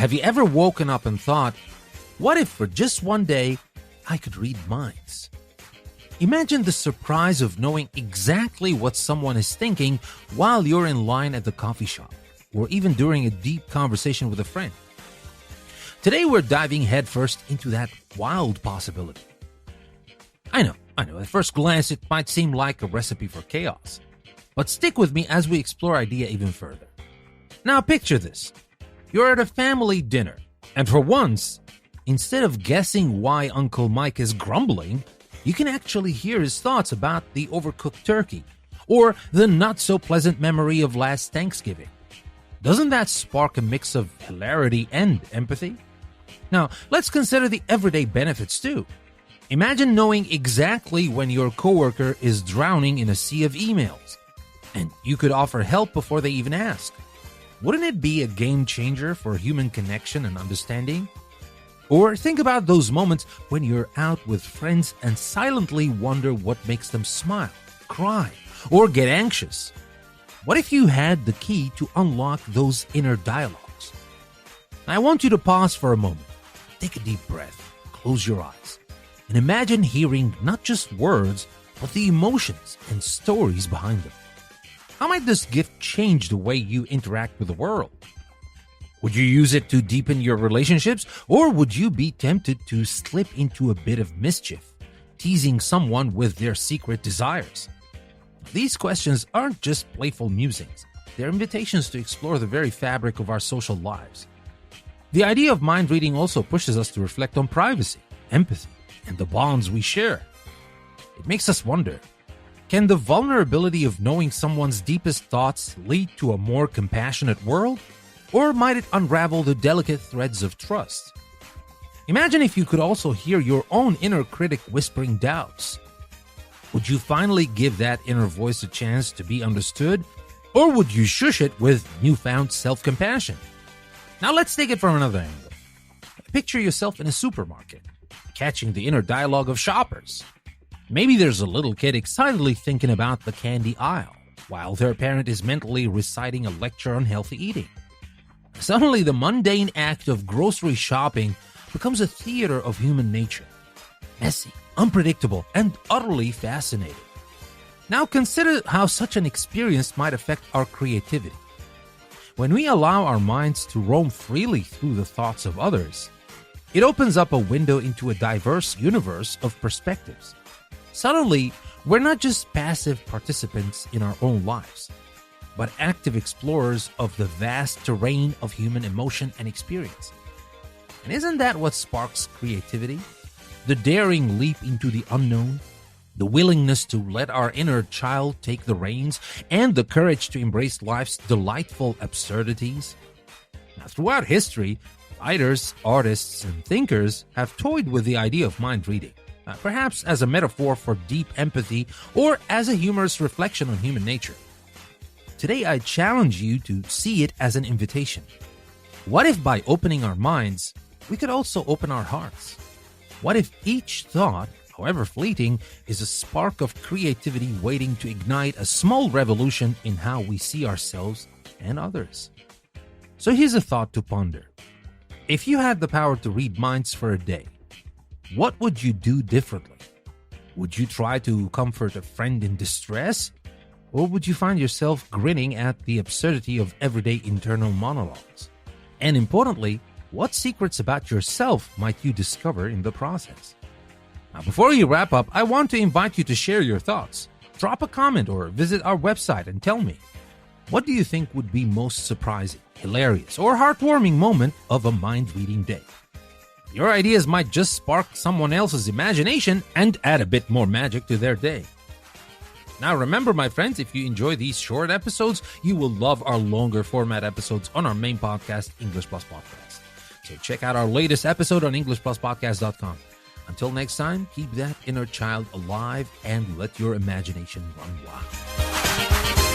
Have you ever woken up and thought, what if for just one day I could read minds? Imagine the surprise of knowing exactly what someone is thinking while you're in line at the coffee shop, or even during a deep conversation with a friend. Today we're diving headfirst into that wild possibility. I know, at first glance it might seem like a recipe for chaos, but stick with me as we explore idea even further. Now picture this. You're at a family dinner, and for once, instead of guessing why Uncle Mike is grumbling, you can actually hear his thoughts about the overcooked turkey or the not-so-pleasant memory of last Thanksgiving. Doesn't that spark a mix of hilarity and empathy? Now, let's consider the everyday benefits too. Imagine knowing exactly when your coworker is drowning in a sea of emails, and you could offer help before they even ask. Wouldn't it be a game changer for human connection and understanding? Or think about those moments when you're out with friends and silently wonder what makes them smile, cry, or get anxious. What if you had the key to unlock those inner dialogues? I want you to pause for a moment, take a deep breath, close your eyes, and imagine hearing not just words, but the emotions and stories behind them. How might this gift change the way you interact with the world? Would you use it to deepen your relationships, or would you be tempted to slip into a bit of mischief, teasing someone with their secret desires? These questions aren't just playful musings. They're invitations to explore the very fabric of our social lives. The idea of mind reading also pushes us to reflect on privacy, empathy, and the bonds we share. It makes us wonder, can the vulnerability of knowing someone's deepest thoughts lead to a more compassionate world? Or might it unravel the delicate threads of trust? Imagine if you could also hear your own inner critic whispering doubts. Would you finally give that inner voice a chance to be understood? Or would you shush it with newfound self-compassion? Now let's take it from another angle. Picture yourself in a supermarket, catching the inner dialogue of shoppers. Maybe there's a little kid excitedly thinking about the candy aisle, while their parent is mentally reciting a lecture on healthy eating. Suddenly, the mundane act of grocery shopping becomes a theater of human nature. Messy, unpredictable, and utterly fascinating. Now consider how such an experience might affect our creativity. When we allow our minds to roam freely through the thoughts of others, it opens up a window into a diverse universe of perspectives. Suddenly, we're not just passive participants in our own lives, but active explorers of the vast terrain of human emotion and experience. And isn't that what sparks creativity? The daring leap into the unknown, the willingness to let our inner child take the reins, and the courage to embrace life's delightful absurdities. Now, throughout history, writers, artists, and thinkers have toyed with the idea of mind reading, perhaps as a metaphor for deep empathy or as a humorous reflection on human nature. Today, I challenge you to see it as an invitation. What if by opening our minds, we could also open our hearts? What if each thought, however fleeting, is a spark of creativity waiting to ignite a small revolution in how we see ourselves and others? So here's a thought to ponder. If you had the power to read minds for a day, what would you do differently? Would you try to comfort a friend in distress? Or would you find yourself grinning at the absurdity of everyday internal monologues? And importantly, what secrets about yourself might you discover in the process? Now, before you wrap up, I want to invite you to share your thoughts. Drop a comment or visit our website and tell me, what do you think would be most surprising, hilarious, or heartwarming moment of a mind-reading day? Your ideas might just spark someone else's imagination and add a bit more magic to their day. Now remember, my friends, if you enjoy these short episodes, you will love our longer format episodes on our main podcast, English Plus Podcast. So check out our latest episode on EnglishPlusPodcast.com. Until next time, keep that inner child alive and let your imagination run wild.